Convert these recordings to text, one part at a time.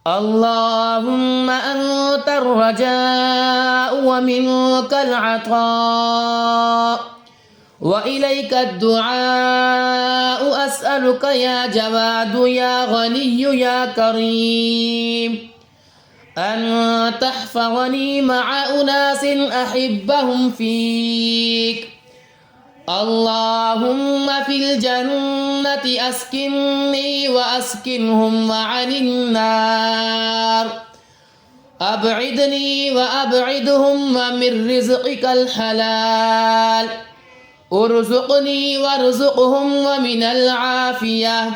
اللهم أنت الرجاء ومنك العطاء وإليك الدعاء أسألك يا جواد يا غني يا كريم أن تحفظني مع أناس أحبهم فيك. اللهم في الجنة أسكنني وأسكنهم عن النار. أبعدني وأبعدهم من رزقك الحلال. ارزقني وارزقهم ومن العافية.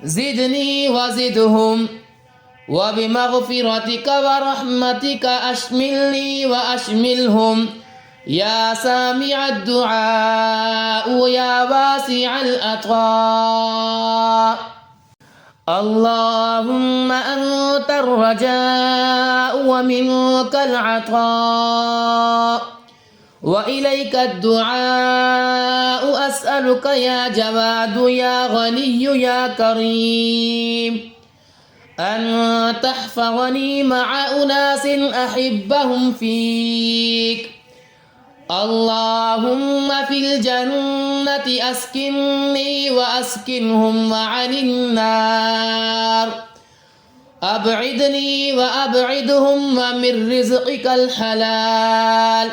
زدني وزدهم. وبمغفرتك ورحمتك أشملني وأشملهم يا سامع الدعاء يا واسع العطاء. اللهم أنت الرجاء ومنك العطاء وإليك الدعاء أسألك يا جواد يا غني يا كريم أن تحفظني مع أناس أحبهم فيك. اللهم في الجنة أسكنني وأسكنهم عن النار. أبعدني وأبعدهم من رزقك الحلال.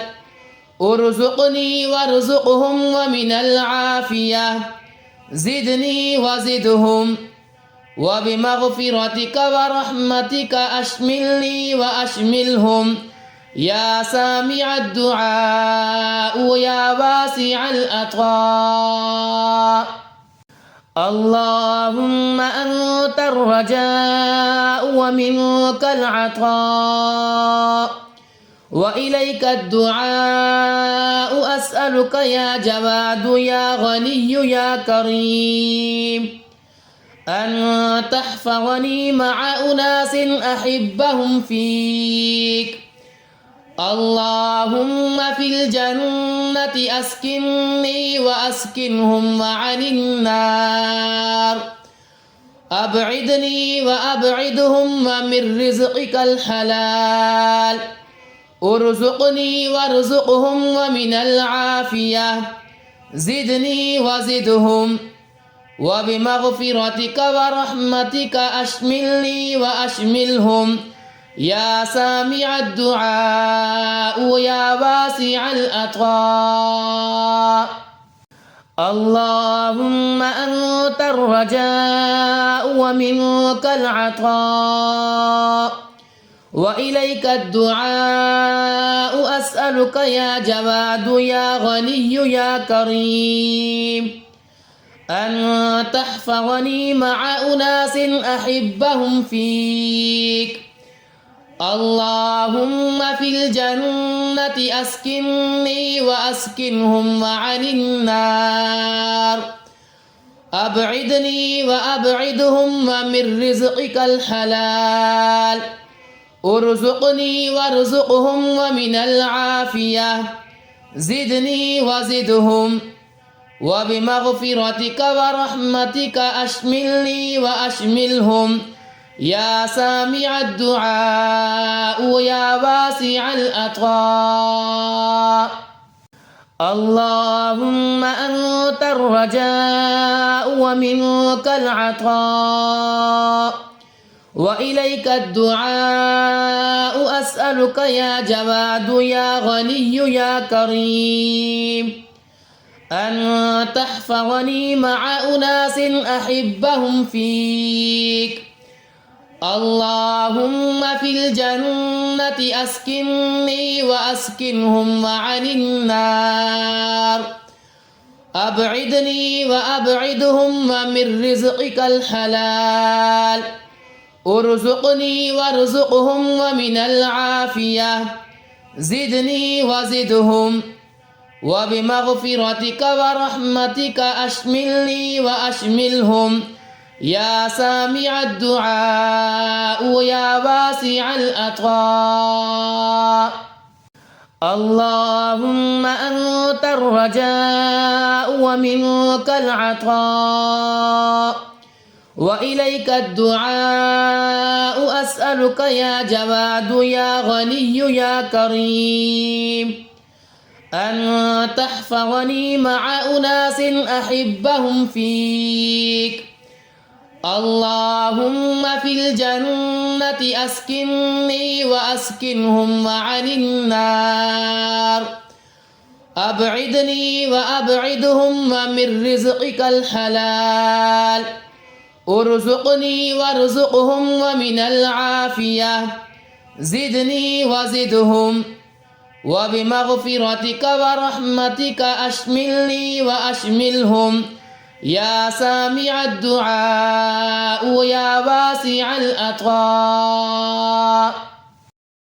ارزقني وارزقهم ومن العافية. زدني وزدهم. وبمغفرتك ورحمتك أشملني وأشملهم يا سامع الدعاء يا واسع العطاء. اللهم أنت الرجاء ومنك العطاء وإليك الدعاء أسألك يا جواد يا غني يا كريم أن تحفظني مع أناس أحبهم فيك. اللهم في الجنة أسكنني وأسكنهم عن النار. أبعدني وأبعدهم من رزقك الحلال. ارزقني وارزقهم ومن العافية. زدني وزدهم. وبمغفرتك ورحمتك أشملني وأشملهم يا سامع الدعاء يا واسع العطاء. اللهم أنت الرجاء ومنك العطاء وإليك الدعاء أسألك يا جواد يا غني يا كريم أن تحفظني مع أناس أحبهم فيك. اللهم في الجنة أسكنني وأسكنهم عن النار. أبعدني وأبعدهم من رزقك الحلال. ارزقني وارزقهم ومن العافية. زدني وزدهم. وبمغفرتك ورحمتك أشملني وأشملهم يا سامع الدعاء يا واسع العطاء. اللهم أنت الرجاء ومنك العطاء وإليك الدعاء أسألك يا جواد يا غني يا كريم أن تحفظني مع أناس أحبهم فيك. اللهم في الجنة أسكنني وأسكنهم عن النار. أبعدني وأبعدهم من رزقك الحلال. ارزقني وارزقهم ومن العافية. زدني وزدهم. وبمغفرتك ورحمتك أشملني وأشملهم يا سامع الدعاء يا واسع العطاء. اللهم أنت الرجاء ومنك العطاء وإليك الدعاء أسأل أسألك يا جواد يا غني يا كريم أن تحفظني مع أناس أحبهم فيك. اللهم في الجنة أسكنني وأسكنهم عن النار. أبعدني وأبعدهم من رزقك الحلال. ارزقني وارزقهم ومن العافية زدني وزدهم. وبمغفرتك ورحمتك أشملني وأشملهم يا سامع الدعاء يا واسع العطاء.